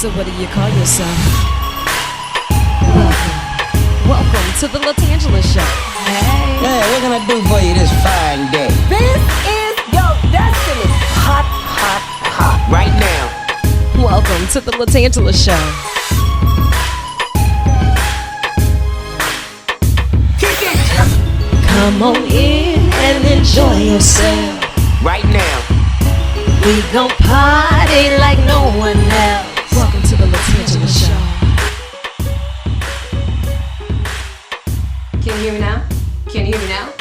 So what do you call yourself? Welcome to the LaTangela Show. Hey, what can I do for you this fine day? This is your destiny. Hot, hot, hot. Right now. Welcome to the LaTangela Show. Kick it. Come on in and enjoy yourself. Right now. We gon' party like no one else. Welcome to the LaTangela Show. Can you hear me now? Can you hear me now?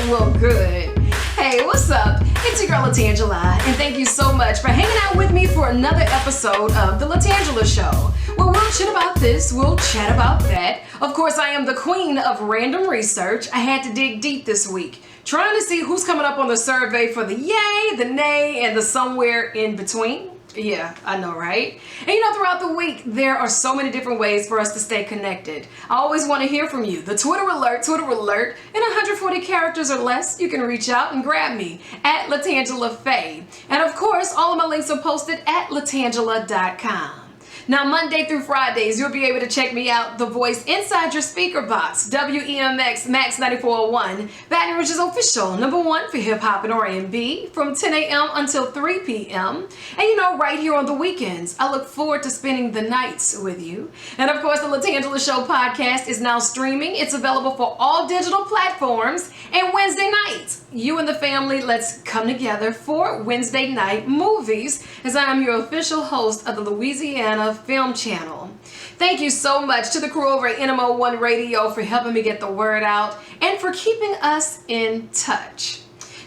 Well, good. Hey, what's up? It's your girl LaTangela, and thank you so much for hanging out with me for another episode of the LaTangela Show. Well, we'll chit about this, we'll chat about that. Of course, I am the queen of random research. I had to dig deep this week, trying to see who's coming up on the survey for the yay, the nay, and the somewhere in between. Yeah, I know, right? And you know, throughout the week, there are so many different ways for us to stay connected. I always want to hear from you. The Twitter alert, in 140 characters or less, you can reach out and grab me at LaTangela Fay. And of course, all of my links are posted at latangela.com. Now, Monday through Fridays, you'll be able to check me out, The Voice Inside Your Speaker Box, WEMX Max 9401, Baton Rouge's official #1 for hip hop and R&B, from 10 a.m. until 3 p.m. And you know, right here on the weekends, I look forward to spending the nights with you. And of course, the LaTangela Show podcast is now streaming. It's available for all digital platforms. And Wednesday nights, you and the family, let's come together for Wednesday night movies, as I am your official host of the Louisiana Film Channel. Thank you so much to the crew over at NMO1 Radio for helping me get the word out and for keeping us in touch.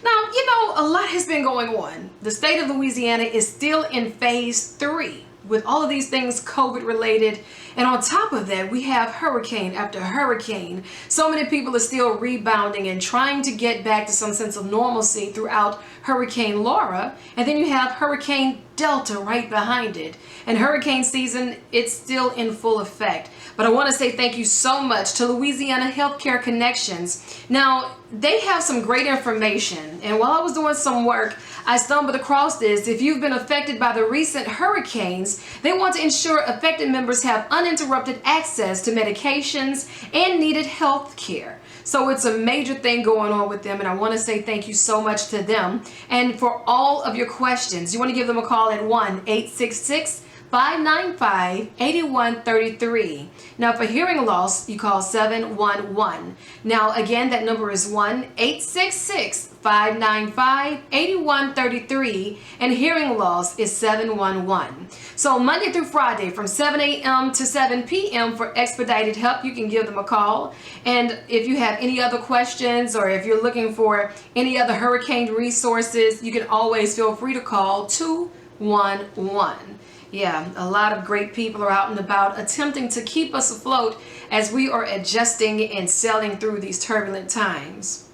Now, you know, a lot has been going on. The state of Louisiana is still in phase 3 with all of these things COVID related. And on top of that, we have hurricane after hurricane. So many people are still rebounding and trying to get back to some sense of normalcy throughout Hurricane Laura. And then you have Hurricane Delta right behind it. And hurricane season, it's still in full effect. But I want to say thank you so much to Louisiana Healthcare Connections. Now, they have some great information. And while I was doing some work, I stumbled across this. If you've been affected by the recent hurricanes, they want to ensure affected members have uninterrupted access to medications and needed health care. So it's a major thing going on with them, and I want to say thank you so much to them. And for all of your questions, you want to give them a call at 1-866-595-8133. Now, for hearing loss, you call 711. Now, again, that number is 1-866-595-8133, and hearing loss is 711. So Monday through Friday from 7 a.m. to 7 p.m. for expedited help, you can give them a call. And if you have any other questions or if you're looking for any other hurricane resources, you can always feel free to call 211. Yeah, a lot of great people are out and about attempting to keep us afloat as we are adjusting and sailing through these turbulent times.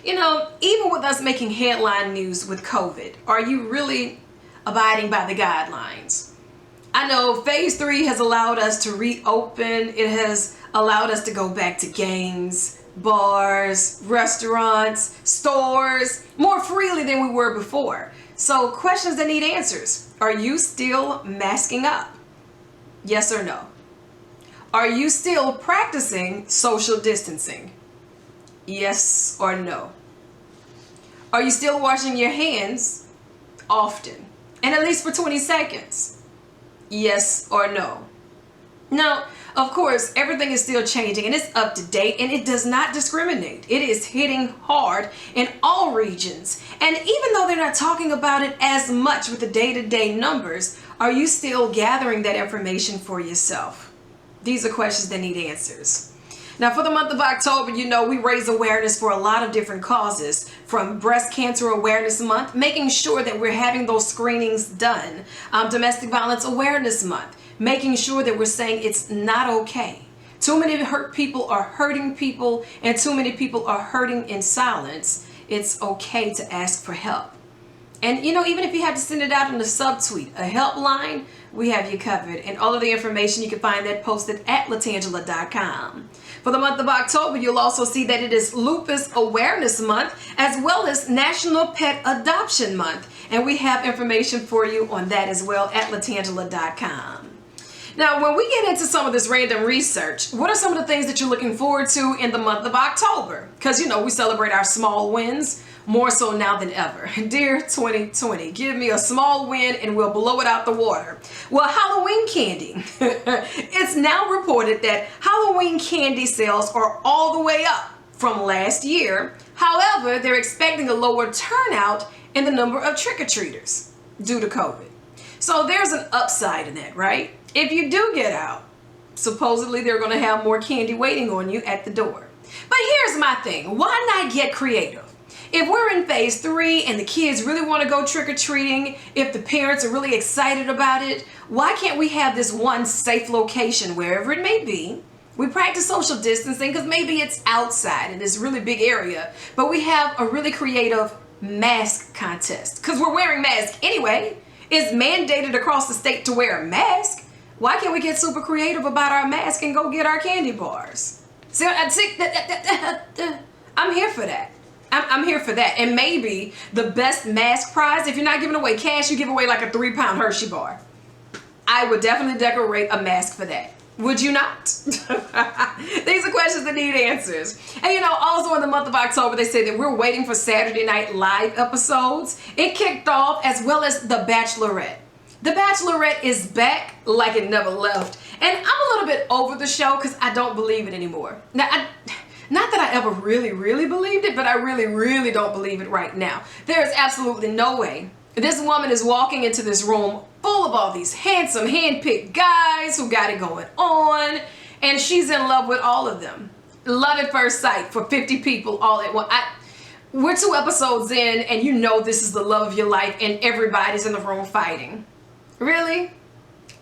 You know, even with us making headline news with COVID, are you really abiding by the guidelines? I know phase 3 has allowed us to reopen. It has allowed us to go back to games, bars, restaurants, stores more freely than we were before. So questions that need answers. Are you still masking up? Yes or no? Are you still practicing social distancing? Yes or no? Are you still washing your hands often and at least for 20 seconds? Yes or no? Now, of course, everything is still changing and it's up to date and it does not discriminate. It is hitting hard in all regions. And even though they're not talking about it as much with the day-to-day numbers, are you still gathering that information for yourself? These are questions that need answers. Now, for the month of October, you know, we raise awareness for a lot of different causes, from Breast Cancer Awareness Month, making sure that we're having those screenings done, Domestic Violence Awareness Month, making sure that we're saying it's not okay. Too many hurt people are hurting people, and too many people are hurting in silence. It's okay to ask for help. And you know, even if you have to send it out in a subtweet, a helpline, we have you covered. And all of the information, you can find that posted at latangela.com. For the month of October, you'll also see that it is Lupus Awareness Month, as well as National Pet Adoption Month. And we have information for you on that as well at LaTangela.com. Now, when we get into some of this random research, what are some of the things that you're looking forward to in the month of October? Because, you know, we celebrate our small wins more so now than ever. Dear 2020, give me a small win and we'll blow it out the water. Well, Halloween candy. It's now reported that Halloween candy sales are all the way up from last year. However, they're expecting a lower turnout in the number of trick-or-treaters due to COVID. So there's an upside in that, right? If you do get out, supposedly they're going to have more candy waiting on you at the door. But here's my thing. Why not get creative? If we're in phase 3 and the kids really want to go trick-or-treating, if the parents are really excited about it, why can't we have this one safe location, wherever it may be? We practice social distancing because maybe it's outside in this really big area, but we have a really creative mask contest because we're wearing masks anyway. It's mandated across the state to wear a mask. Why can't we get super creative about our mask and go get our candy bars? See, I'm here for that. I'm here for that. And maybe the best mask prize, if you're not giving away cash, you give away like a 3-pound Hershey bar. I would definitely decorate a mask for that. Would you not? These are questions that need answers. And you know, also in the month of October, they say that we're waiting for Saturday Night Live episodes. It kicked off as well as The Bachelorette. The Bachelorette is back like it never left. And I'm a little bit over the show because I don't believe it anymore. Now, not that I ever really believed it, but I really don't believe it right now. There is absolutely no way this woman is walking into this room full of all these handsome, hand-picked guys who got it going on, and she's in love with all of them. Love at first sight for 50 people all at once. We're 2 episodes in, and you know this is the love of your life, and everybody's in the room fighting. Really?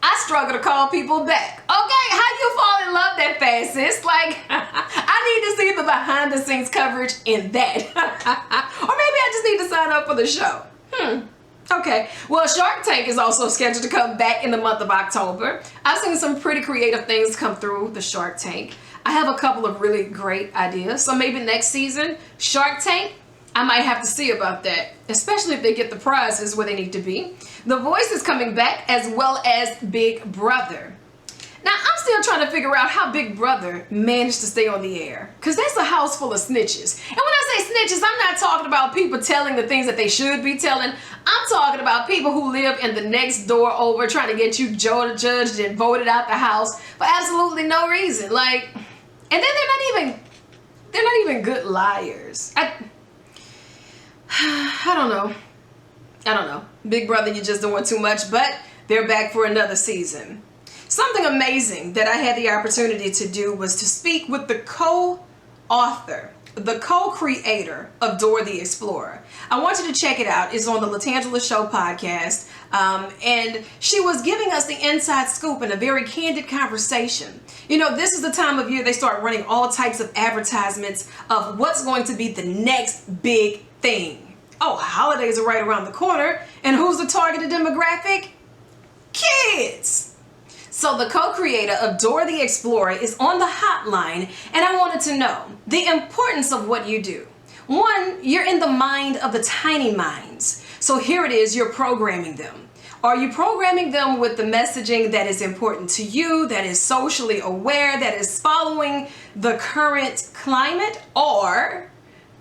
I struggle to call people back. Okay, how you fall in love that fast, sis? Like, I need to see the behind-the-scenes coverage in that. Or maybe I just need to sign up for the show. Okay, well, Shark Tank is also scheduled to come back in the month of October. I've seen some pretty creative things come through the Shark Tank. I have a couple of really great ideas. So maybe next season, Shark Tank, I might have to see about that, especially if they get the prizes where they need to be. The Voice is coming back as well as Big Brother. Now, I'm still trying to figure out how Big Brother managed to stay on the air, because that's a house full of snitches. And when I say snitches, I'm not talking about people telling the things that they should be telling. I'm talking about people who live in the next door over trying to get you judged and voted out the house for absolutely no reason. Like, and then they're not even good liars. I don't know. Big Brother, you're just doing too much, but they're back for another season. Something amazing that I had the opportunity to do was to speak with the co-author, the co-creator of Dora the Explorer. I want you to check it out. It's on the LaTangela Show podcast. And she was giving us the inside scoop in a very candid conversation. You know, this is the time of year they start running all types of advertisements of what's going to be the next big thing. Oh, holidays are right around the corner. And who's the targeted demographic? Kids. So the co-creator of Dora the Explorer is on the hotline, and I wanted to know the importance of what you do. One, you're in the mind of the tiny minds. So here it is, you're programming them. Are you programming them with the messaging that is important to you, that is socially aware, that is following the current climate? Or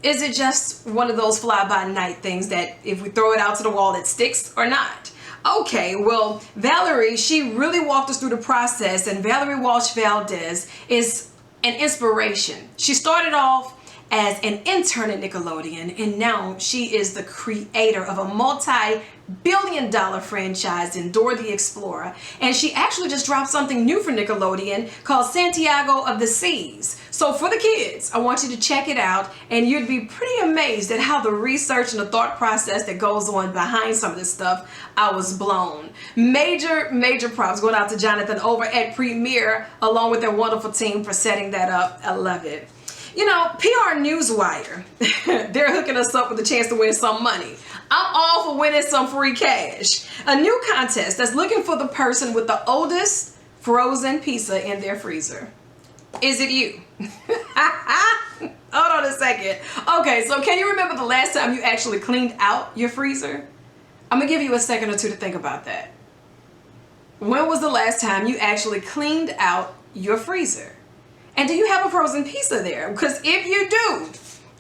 is it just one of those fly-by-night things that if we throw it out to the wall, it sticks or not? Okay, well, Valerie, she really walked us through the process, and Valerie Walsh Valdes is an inspiration. She started off as an intern at Nickelodeon, and now she is the creator of a multi-billion-dollar franchise in Dora the Explorer. And she actually just dropped something new for Nickelodeon called Santiago of the Seas. So for the kids, I want you to check it out, and you'd be pretty amazed at how the research and the thought process that goes on behind some of this stuff. I was blown. Major props going out to Jonathan over at Premiere, along with their wonderful team for setting that up. I love it. You know, PR Newswire, they're hooking us up with a chance to win some money. I'm all for winning some free cash. A new contest that's looking for the person with the oldest frozen pizza in their freezer. Is it you? Hold on a second. Okay, so can you remember the last time you actually cleaned out your freezer? I'm gonna give you a second or two to think about that. When was the last time you actually cleaned out your freezer? And do you have a frozen pizza there? Because if you do,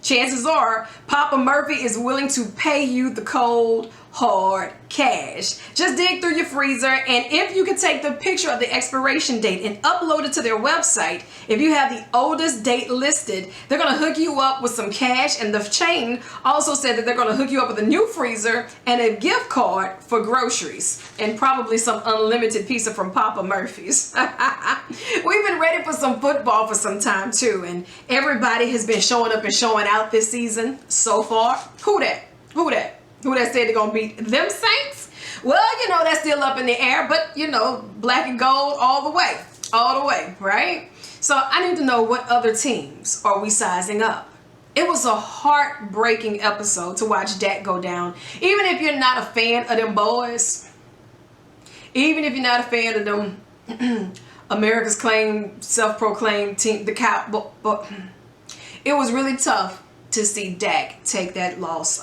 chances are Papa Murphy is willing to pay you the cold, hard cash. Just dig through your freezer, and if you can take the picture of the expiration date and upload it to their website, if you have the oldest date listed, they're going to hook you up with some cash. And the chain also said that they're going to hook you up with a new freezer and a gift card for groceries, and probably some unlimited pizza from Papa Murphy's. We've been ready for some football for some time too, and everybody has been showing up and showing out this season so far. Who that? Who that said they're gonna beat them Saints? Well, you know, that's still up in the air, but you know, black and gold all the way, right? So I need to know, what other teams are we sizing up? It was a heartbreaking episode to watch Dak go down. Even if you're not a fan of them boys, even if you're not a fan of them America's self-proclaimed team, the Cow, but it was really tough to see Dak take that loss.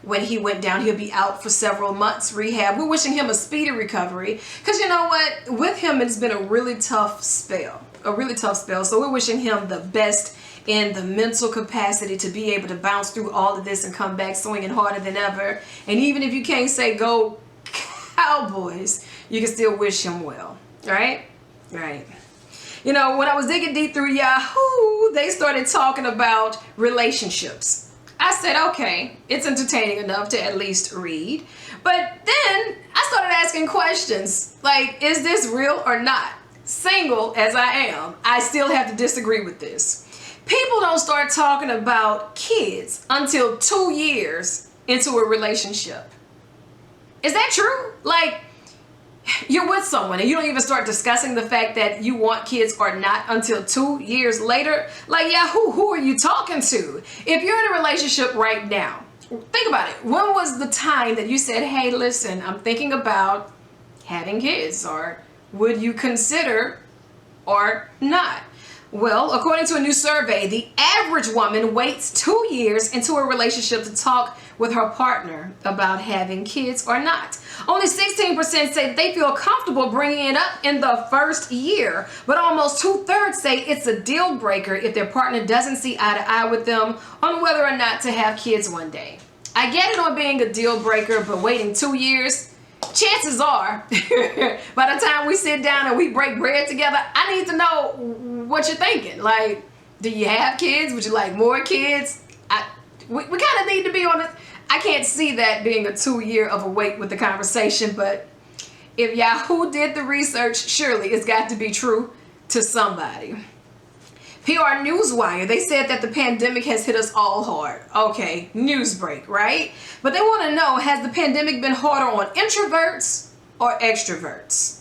When he went down, he'll be out for several months rehab. We're wishing him a speedy recovery, because you know what, with him it's been a really tough spell, so we're wishing him the best in the mental capacity to be able to bounce through all of this and come back swinging harder than ever. And even if you can't say go Cowboys, you can still wish him well, right? You know, when I was digging deep through Yahoo, they started talking about relationships. I said, okay, it's entertaining enough to at least read. But then I started asking questions like, is this real or not? Single as I am, I still have to disagree with this. People don't start talking about kids until 2 years into a relationship. Is that true? Like, you're with someone and you don't even start discussing the fact that you want kids or not until 2 years later. Like, yeah, who are you talking to? If you're in a relationship right now, think about it. When was the time that you said, hey, listen, I'm thinking about having kids, or would you consider or not? Well, according to a new survey, the average woman waits 2 years into a relationship to talk with her partner about having kids or not. Only 16% say that they feel comfortable bringing it up in the first year, but almost 2/3 say it's a deal breaker if their partner doesn't see eye to eye with them on whether or not to have kids one day. I get it on being a deal breaker, but waiting 2 years, chances are, by the time we sit down and we break bread together, I need to know what you're thinking. Like, do you have kids? Would you like more kids? We kind of need to be on it. I can't see that being a 2 year of a wait with the conversation, but if Yahoo did the research, surely it's got to be true to somebody. PR Newswire, they said that the pandemic has hit us all hard. Okay, news break, right? But they want to know, has the pandemic been harder on introverts or extroverts?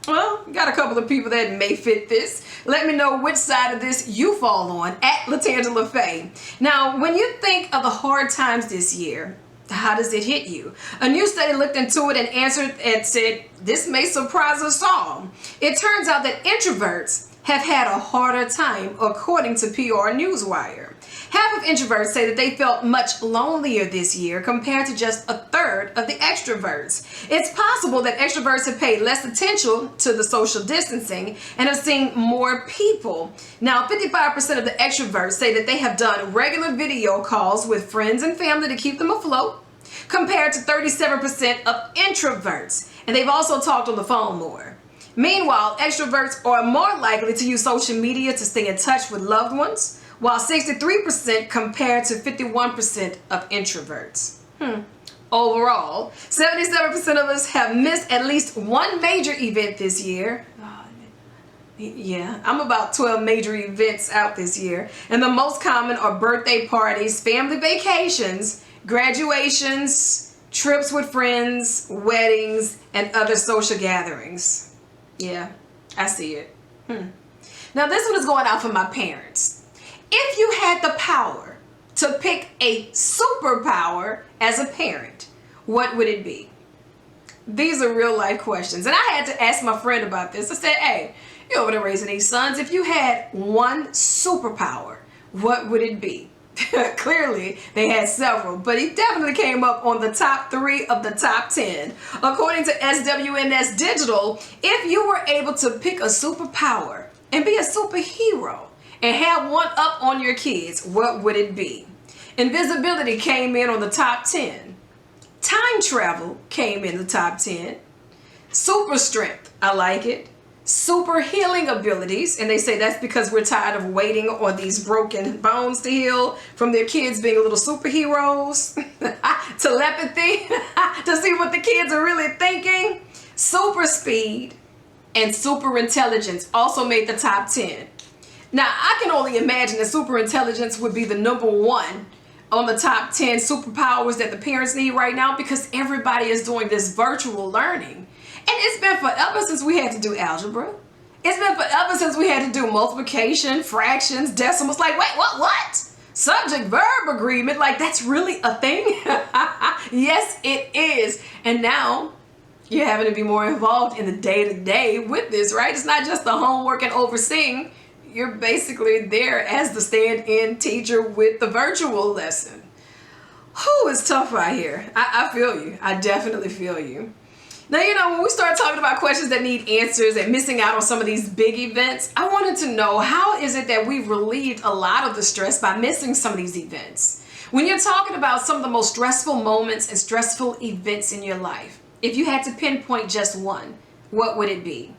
Well, got a couple of people that may fit this. Let me know which side of this you fall on, at LaTangela Fay. Now, when you think of the hard times this year, how does it hit you? A new study looked into it and answered and said, this may surprise us all. It turns out that introverts have had a harder time, according to PR Newswire. Half of introverts say that they felt much lonelier this year compared to just 1/3 of the extroverts. It's possible that extroverts have paid less attention to the social distancing and have seen more people. Now, 55% of the extroverts say that they have done regular video calls with friends and family to keep them afloat, compared to 37% of introverts. And they've also talked on the phone more. Meanwhile, extroverts are more likely to use social media to stay in touch with loved ones, while 63% compared to 51% of introverts. Overall, 77% of us have missed at least one major event this year. Yeah, I'm about 12 major events out this year. And the most common are birthday parties, family vacations, graduations, trips with friends, weddings, and other social gatherings. Yeah, I see it. Now this one is going out for my parents. If you had the power to pick a superpower as a parent, what would it be? These are real life questions. And I had to ask my friend about this. I said, hey, you're over there raising these sons. If you had one superpower, what would it be? Clearly, they had several, but he definitely came up on the top 3 of the top 10. According to SWNS Digital, if you were able to pick a superpower and be a superhero and have one up on your kids, what would it be? Invisibility came in on the top 10. Time travel came in the top 10. Super strength, I like it. Super healing abilities, and they say that's because we're tired of waiting on these broken bones to heal from their kids being little superheroes. Telepathy to see what the kids are really thinking. Super speed and super intelligence also made the top 10. Now I can only imagine that super intelligence would be the number 1 on the top 10 superpowers that the parents need right now, because everybody is doing this virtual learning. And it's been forever since we had to do algebra. It's been forever since we had to do multiplication, fractions, decimals. Like, wait, what? Subject-verb agreement? Like, that's really a thing? Yes, it is. And now you're having to be more involved in the day-to-day with this, right? It's not just the homework and overseeing. You're basically there as the stand-in teacher with the virtual lesson. Whew, it's tough right here. I feel you. I definitely feel you. Now, when we start talking about questions that need answers and missing out on some of these big events, I wanted to know, how is it that we've relieved a lot of the stress by missing some of these events? When you're talking about some of the most stressful moments and stressful events in your life, if you had to pinpoint just one, what would it be?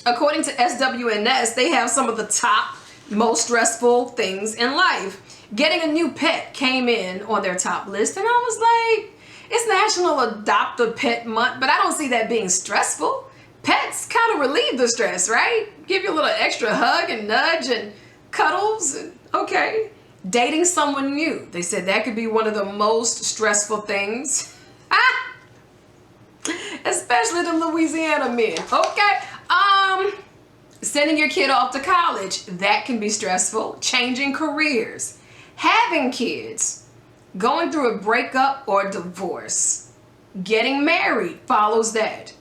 According to SWNS, they have some of the top most stressful things in life. Getting a new pet came in on their top list, and I was like, it's National Adopt a Pet Month, but I don't see that being stressful. Pets kind of relieve the stress, right? Give you a little extra hug and nudge and cuddles. And, okay. Dating someone new. They said that could be one of the most stressful things. Especially the Louisiana men. Okay. Sending your kid off to college. That can be stressful. Changing careers. Having kids. Going through a breakup or divorce. Getting married follows that.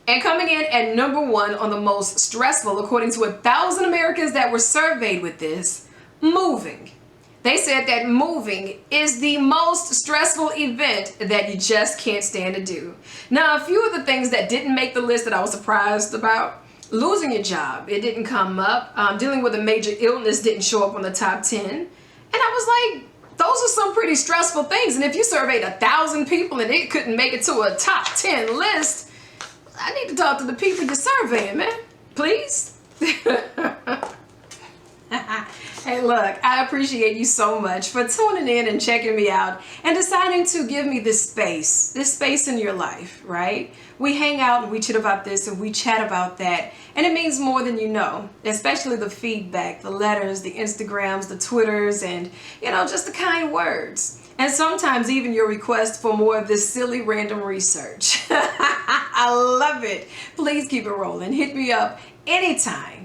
And coming in at number 1 on the most stressful, according to 1,000 Americans that were surveyed with this, moving. They said that moving is the most stressful event that you just can't stand to do. Now, a few of the things that didn't make the list that I was surprised about: losing your job, it didn't come up. Dealing with a major illness didn't show up on the top 10. And I was like, those are some pretty stressful things. And if you surveyed 1,000 people and it couldn't make it to a top 10 list, I need to talk to the people you're surveying, man. Please. Hey, look, I appreciate you so much for tuning in and checking me out and deciding to give me this space in your life, right? We hang out and we chit about this and we chat about that, and it means more than you know, especially the feedback, the letters, the Instagrams, the Twitters, and, just the kind words. And sometimes even your request for more of this silly random research. I love it. Please keep it rolling. Hit me up anytime.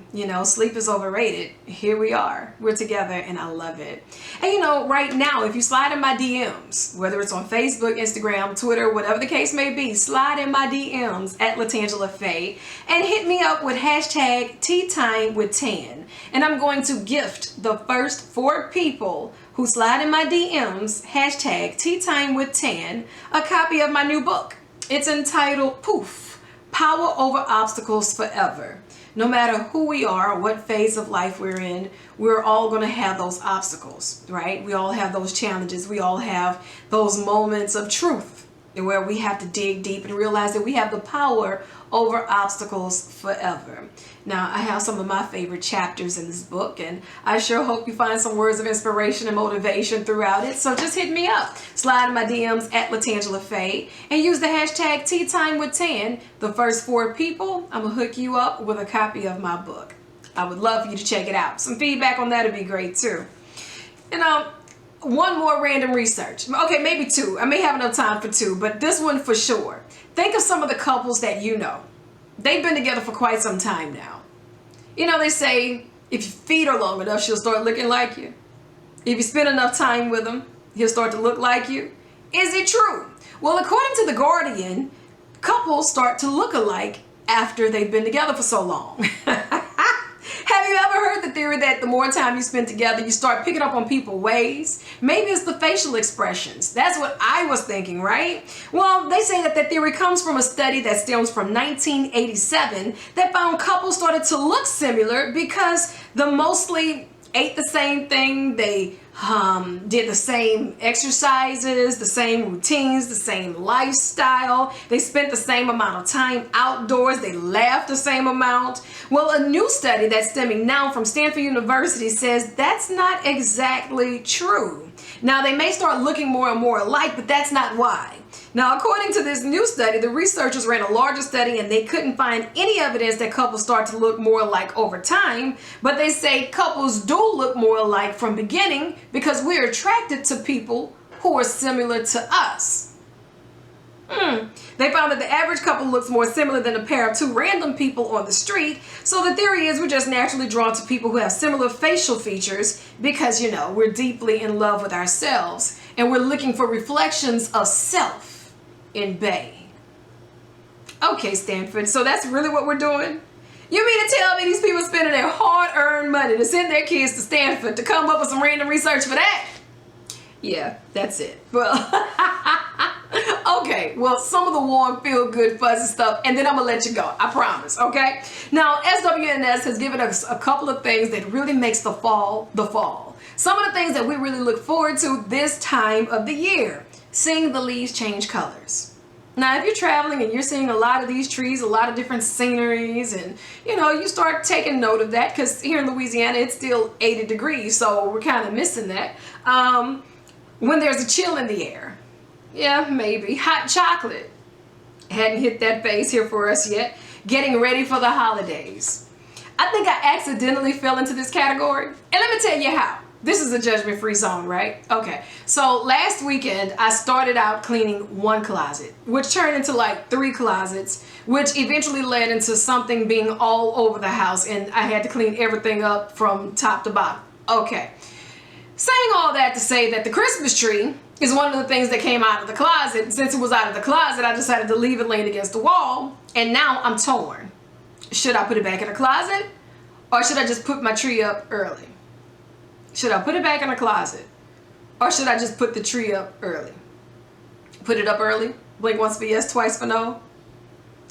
Sleep is overrated. Here we are. We're together and I love it. And right now, if you slide in my DMs, whether it's on Facebook, Instagram, Twitter, whatever the case may be, slide in my DMs at LaTangela Fay and hit me up with hashtag #TeaTimeWithTan. And I'm going to gift the first 4 people who slide in my DMs, hashtag #TeaTimeWithTan, a copy of my new book. It's entitled Poof, Power Over Obstacles Forever. No matter who we are, what phase of life we're in, we're all going to have those obstacles, right? We all have those challenges. We all have those moments of truth where we have to dig deep and realize that we have the power over obstacles forever. Now, I have some of my favorite chapters in this book, and I sure hope you find some words of inspiration and motivation throughout it. So just hit me up. Slide in my DMs at LaTangela Fay and use the hashtag #TeaTimeWithTan. The first 4 people, I'm going to hook you up with a copy of my book. I would love for you to check it out. Some feedback on that would be great too. One more random research. Okay, maybe 2. I may have enough time for 2, but this one for sure. Think of some of the couples that you know. They've been together for quite some time now. They say if you feed her long enough, she'll start looking like you. If you spend enough time with him, he'll start to look like you. Is it true? Well, according to The Guardian, couples start to look alike after they've been together for so long. Have you ever heard the theory that the more time you spend together, you start picking up on people's ways? Maybe it's the facial expressions. That's what I was thinking, right? Well, they say that theory comes from a study that stems from 1987 that found couples started to look similar because they mostly ate the same thing, they did the same exercises, the same routines, the same lifestyle. They spent the same amount of time outdoors. They laughed the same amount. Well, a new study that's stemming now from Stanford University says that's not exactly true. Now, they may start looking more and more alike, but that's not why. Now, according to this new study, the researchers ran a larger study and they couldn't find any evidence that couples start to look more alike over time, but they say couples do look more alike from beginning because we're attracted to people who are similar to us. They found that the average couple looks more similar than a pair of two random people on the street. So the theory is we're just naturally drawn to people who have similar facial features because, you know, we're deeply in love with ourselves and we're looking for reflections of self in Bay. Okay, Stanford, so that's really what we're doing? You mean to tell me these people spending their hard-earned money to send their kids to Stanford to come up with some random research for that? Yeah, that's it. Well, okay, well, some of the warm, feel-good, fuzzy stuff, and then I'm gonna let you go, I promise, okay? Now, SWNS has given us a couple of things that really makes the fall the fall. Some of the things that we really look forward to this time of the year, seeing the leaves change colors. Now, if you're traveling and you're seeing a lot of these trees, a lot of different sceneries, and, you know, you start taking note of that, because here in Louisiana, it's still 80 degrees, so we're kind of missing that. When there's a chill in the air. Yeah, maybe. Hot chocolate. Hadn't hit that phase here for us yet. Getting ready for the holidays. I think I accidentally fell into this category. And let me tell you how. This is a judgment-free zone, right? Okay. So last weekend, I started out cleaning one closet, which turned into like 3 closets, which eventually led into something being all over the house, and I had to clean everything up from top to bottom. Okay. Saying all that to say that the Christmas tree is one of the things that came out of the closet. Since it was out of the closet, I decided to leave it laying against the wall, and now I'm torn. Should I put it back in the closet, or should I just put my tree up early? Should I put it back in the closet, or should I just put the tree up early? Put it up early? Blink once for yes, twice for no?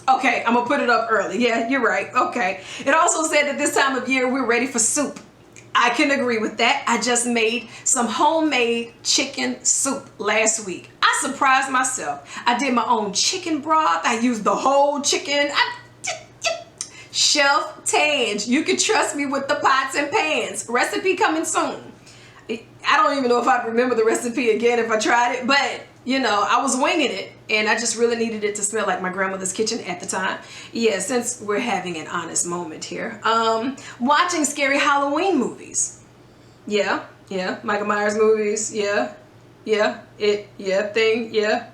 Okay, I'm gonna put it up early. Yeah, you're right. Okay. It also said that this time of year we're ready for soup. I can agree with that. I just made some homemade chicken soup last week. I surprised myself. I did my own chicken broth. I used the whole chicken. Chef Tange, you can trust me with the pots and pans. Recipe coming soon. I don't even know if I'd remember the recipe again if I tried it, but you know, I was winging it and I just really needed it to smell like my grandmother's kitchen at the time. Yeah, since we're having an honest moment here. Watching scary Halloween movies. Yeah, Michael Myers movies, yeah, thing, yeah.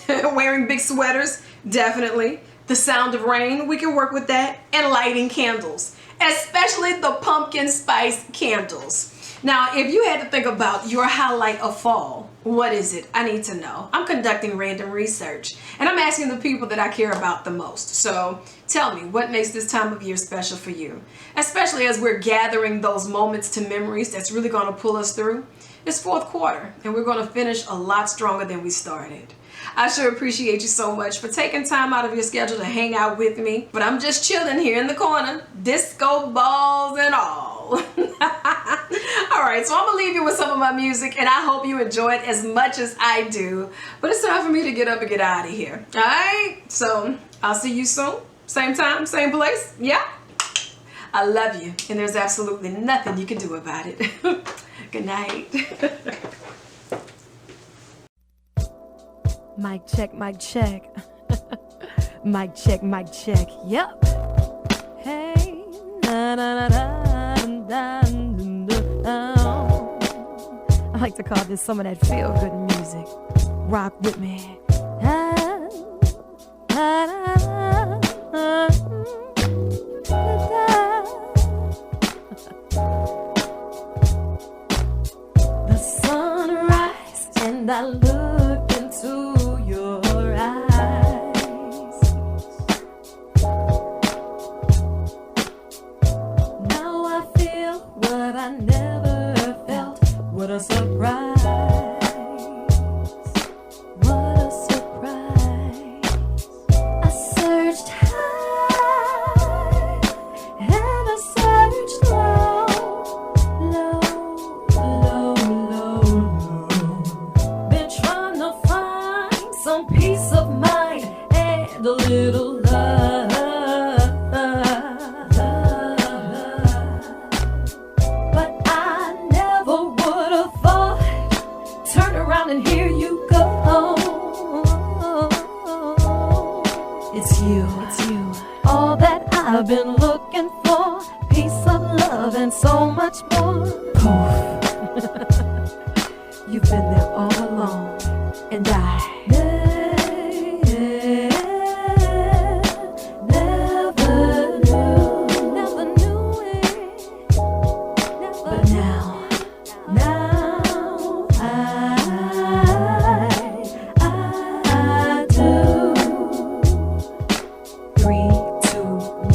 Wearing big sweaters, definitely. The sound of rain, we can work with that. And lighting candles, especially the pumpkin spice candles. Now, if you had to think about your highlight of fall, what is it? I need to know. I'm conducting random research and I'm asking the people that I care about the most. So tell me, what makes this time of year special for you? Especially as we're gathering those moments to memories that's really going to pull us through. It's fourth quarter and we're going to finish a lot stronger than we started. I sure appreciate you so much for taking time out of your schedule to hang out with me. But I'm just chilling here in the corner, disco balls and all. Alright, so I'm going to leave you with some of my music and I hope you enjoy it as much as I do. But it's time for me to get up and get out of here. Alright, so I'll see you soon. Same time, same place. Yeah? I love you and there's absolutely nothing you can do about it. Good night. Mic check, mic check. Mic check, mic check. Yep. Hey, na na na na na na. I like to call this some of that feel-good music. Rock with me. The sunrise and I look into your eyes. Now I feel and a little love. But I never would have thought, turn around and here you go. It's you, all that I've been looking for, peace of love and so much more. Poof. You've been there all along, and I never knew it. But now I do. 3, 2,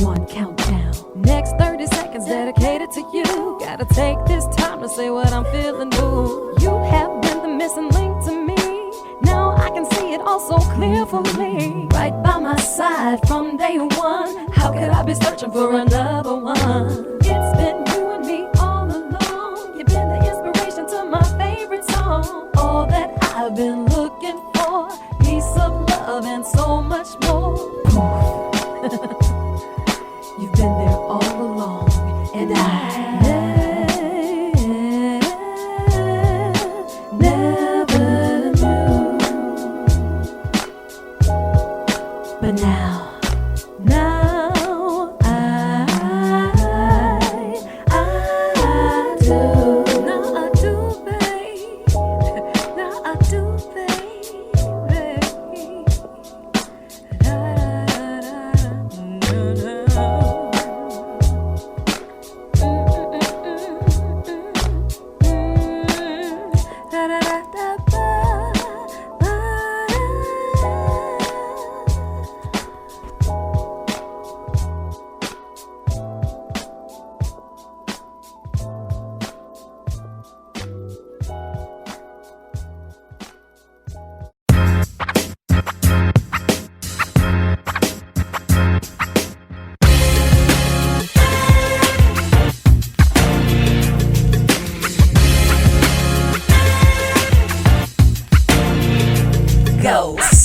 1, countdown. Next 30 seconds dedicated to you. Gotta take this time to say what I'm feeling, boo. You have been the missing link to me. Now I can see it all so clear for me. Right by my side from day one. How could I be searching for another one? It's been you and me all along. You've been the inspiration to my favorite song. All that I've been looking for, peace of love and so much more. You've been there all along, and I never knew. But now I do. Now I do, babe. Now I do, baby. Da, da, da,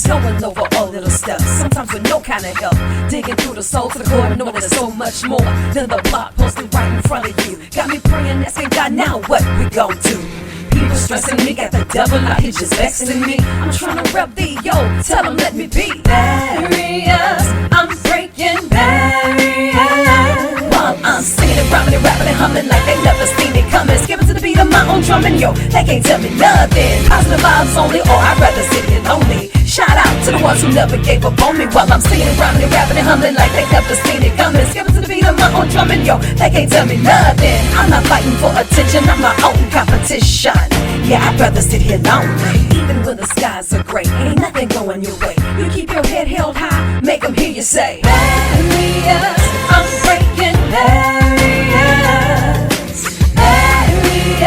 Going over all little stuff, sometimes with no kind of help. Digging through the soul to the core, knowing there's so much more than the block posted right in front of you. Got me praying, asking God, now what we gon' do? People stressing me, got the devil out here just vexing me. I'm trying to rep the yo, tell them let me be. Barriers, I'm breaking barriers. While I'm singing and rhyming and rapping and humming like they never seen it coming. Skipping to the beat of my own drum and yo, they can't tell me nothing. Positive vibes only, or I'd rather sit here lonely. Shout out to the ones who never gave up on me while I'm singing and rhyming and rapping and humming like they never seen it coming. Skipping to the beat of my own drum and yo, they can't tell me nothing. I'm not fighting for attention, I'm my own competition. Yeah, I'd rather sit here lonely. Even when the skies are gray, ain't nothing going your way. You keep your head held high, make them hear you say barriers, I'm breaking barriers. Barriers,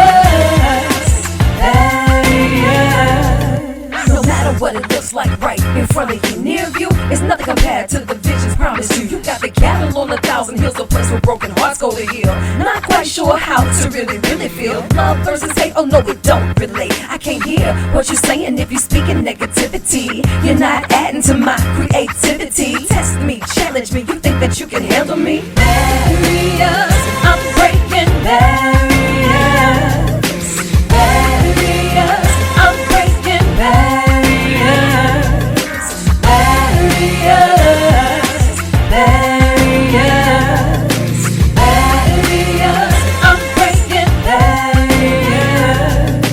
barriers. No matter what it looks like right in front of you, near you, it's nothing compared to the visions promised you. You got the cattle on 1,000 hills, a place where broken hearts go to heal. Not quite sure how to really feel. Love versus hate, oh no, it don't relate. I can't hear what you're saying if you're speaking negativity. You're not adding to my creativity. Test me, challenge me, you think that you can handle me? Barriers, I'm breaking barriers. Barriers, I'm breaking barriers. Barriers, barriers, barriers, I'm breaking barriers.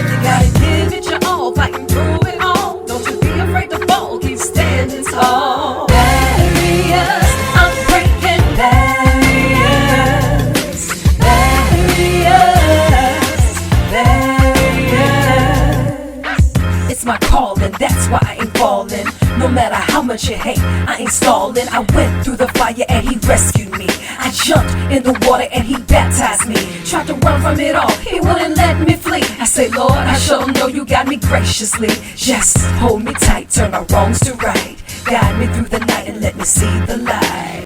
You gotta give it your all, fighting through it all. Don't you be afraid to fall, keep standing tall. Barriers, I'm breaking barriers. Barriers, barriers. It's my calling, that's why I ain't falling. No matter how much you hate, I ain't stalling. I went through the fire and he rescued me. I jumped in the water and he baptized me. Tried to run from it all, he wouldn't let me flee. I say, Lord, I sure know you got me graciously. Just hold me tight, turn my wrongs to right. Guide me through the night and let me see the light.